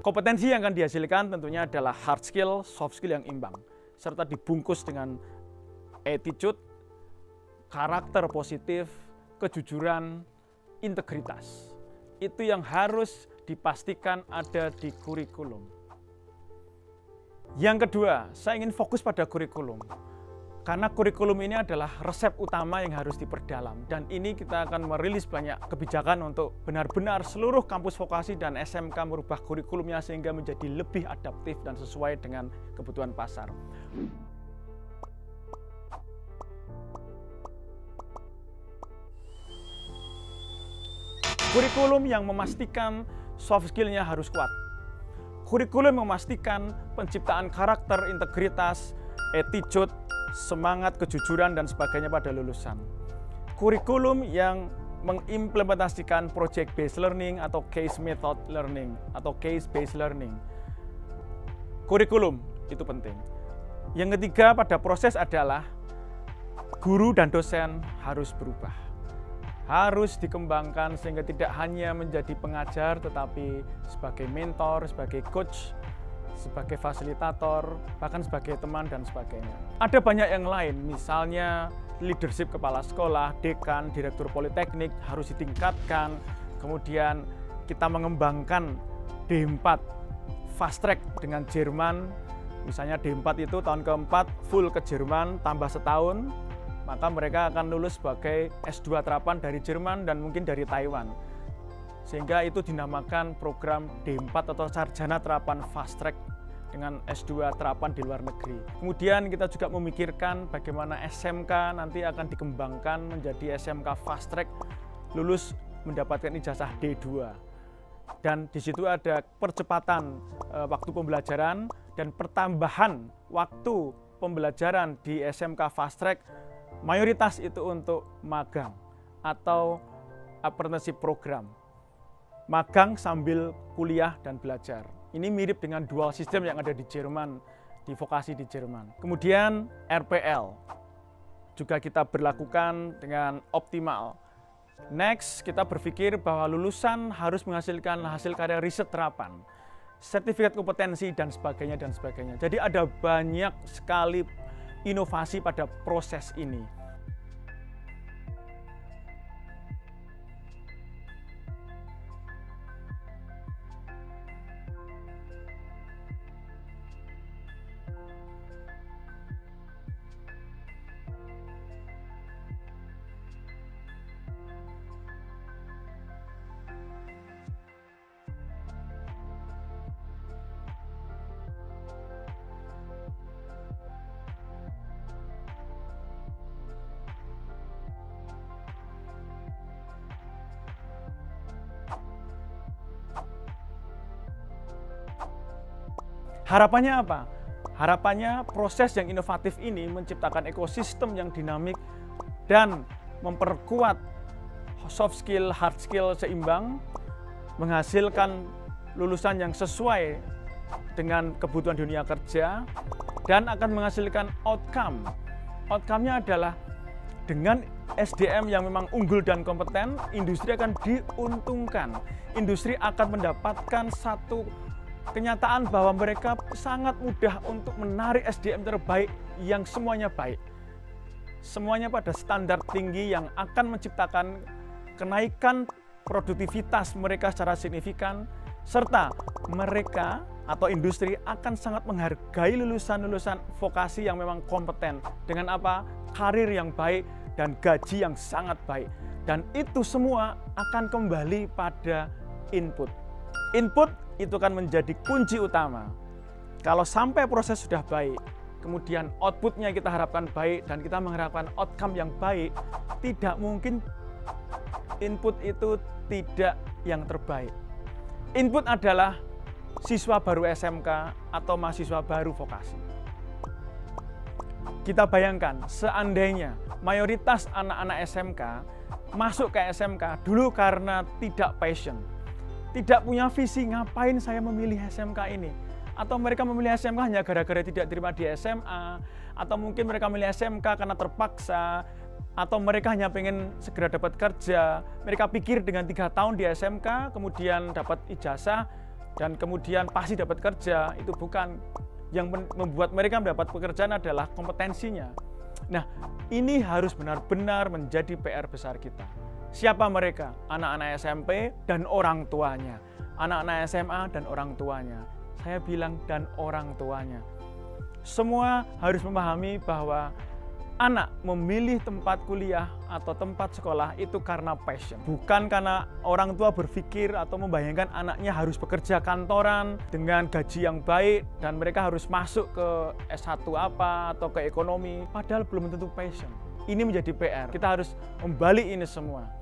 Kompetensi yang akan dihasilkan tentunya adalah hard skill, soft skill yang imbang, serta dibungkus dengan attitude, karakter positif, kejujuran, integritas. Itu yang harus dipastikan ada di kurikulum. Yang kedua, saya ingin fokus pada kurikulum. Karena kurikulum ini adalah resep utama yang harus diperdalam. Dan ini kita akan merilis banyak kebijakan untuk benar-benar seluruh kampus vokasi dan SMK merubah kurikulumnya sehingga menjadi lebih adaptif dan sesuai dengan kebutuhan pasar. Kurikulum yang memastikan soft skill-nya harus kuat. Kurikulum memastikan penciptaan karakter, integritas, attitude, semangat, kejujuran, dan sebagainya pada lulusan. Kurikulum yang mengimplementasikan project based learning atau case method learning atau case based learning. Kurikulum itu penting. Yang ketiga pada proses adalah guru dan dosen harus berubah. Harus dikembangkan sehingga tidak hanya menjadi pengajar tetapi sebagai mentor, sebagai coach, sebagai fasilitator, bahkan sebagai teman dan sebagainya. Ada banyak yang lain, misalnya leadership kepala sekolah, dekan, direktur politeknik harus ditingkatkan. Kemudian kita mengembangkan D4 fast track dengan Jerman. Misalnya D4 itu tahun keempat full ke Jerman tambah setahun, maka mereka akan lulus sebagai S2 terapan dari Jerman dan mungkin dari Taiwan. Sehingga itu dinamakan program D4 atau sarjana terapan fast track dengan S2 terapan di luar negeri. Kemudian kita juga memikirkan bagaimana SMK nanti akan dikembangkan menjadi SMK fast track, lulus mendapatkan ijazah D2. Dan di situ ada percepatan waktu pembelajaran dan pertambahan waktu pembelajaran di SMK fast track, mayoritas itu untuk magang atau apprenticeship program. Magang sambil kuliah dan belajar. Ini mirip dengan dual system yang ada di Jerman, di vokasi di Jerman. Kemudian RPL juga kita berlakukan dengan optimal. Next, kita berpikir bahwa lulusan harus menghasilkan hasil karya riset terapan, sertifikat kompetensi dan sebagainya dan sebagainya. Jadi ada banyak sekali inovasi pada proses ini. Harapannya apa? Harapannya proses yang inovatif ini menciptakan ekosistem yang dinamik dan memperkuat soft skill, hard skill seimbang, menghasilkan lulusan yang sesuai dengan kebutuhan dunia kerja, dan akan menghasilkan outcome. Outcome-nya adalah dengan SDM yang memang unggul dan kompeten, industri akan diuntungkan. Industri akan mendapatkan satu kenyataan bahwa mereka sangat mudah untuk menarik SDM terbaik yang semuanya baik. Semuanya pada standar tinggi yang akan menciptakan kenaikan produktivitas mereka secara signifikan, serta mereka atau industri akan sangat menghargai lulusan-lulusan vokasi yang memang kompeten. Dengan apa? Karir yang baik dan gaji yang sangat baik. Dan itu semua akan kembali pada input. Input itu kan menjadi kunci utama. Kalau sampai proses sudah baik, kemudian outputnya kita harapkan baik dan kita mengharapkan outcome yang baik, tidak mungkin input itu tidak yang terbaik. Input adalah siswa baru SMK atau mahasiswa baru vokasi. Kita bayangkan, seandainya mayoritas anak-anak SMK masuk ke SMK dulu karena tidak passion, tidak punya visi, ngapain saya memilih SMK ini? Atau mereka memilih SMK hanya gara-gara tidak terima di SMA, atau mungkin mereka memilih SMK karena terpaksa, atau mereka hanya pengen segera dapat kerja. Mereka pikir dengan 3 tahun di SMK, kemudian dapat ijazah, dan kemudian pasti dapat kerja. Itu bukan. Yang membuat mereka mendapat pekerjaan adalah kompetensinya. Nah, ini harus benar-benar menjadi PR besar kita. Siapa mereka? Anak-anak SMP dan orang tuanya. Anak-anak SMA dan orang tuanya. Saya bilang dan orang tuanya. Semua harus memahami bahwa anak memilih tempat kuliah atau tempat sekolah itu karena passion. Bukan karena orang tua berpikir atau membayangkan anaknya harus bekerja kantoran dengan gaji yang baik dan mereka harus masuk ke S1 apa atau ke ekonomi. Padahal belum tentu passion. Ini menjadi PR. Kita harus membalik ini semua.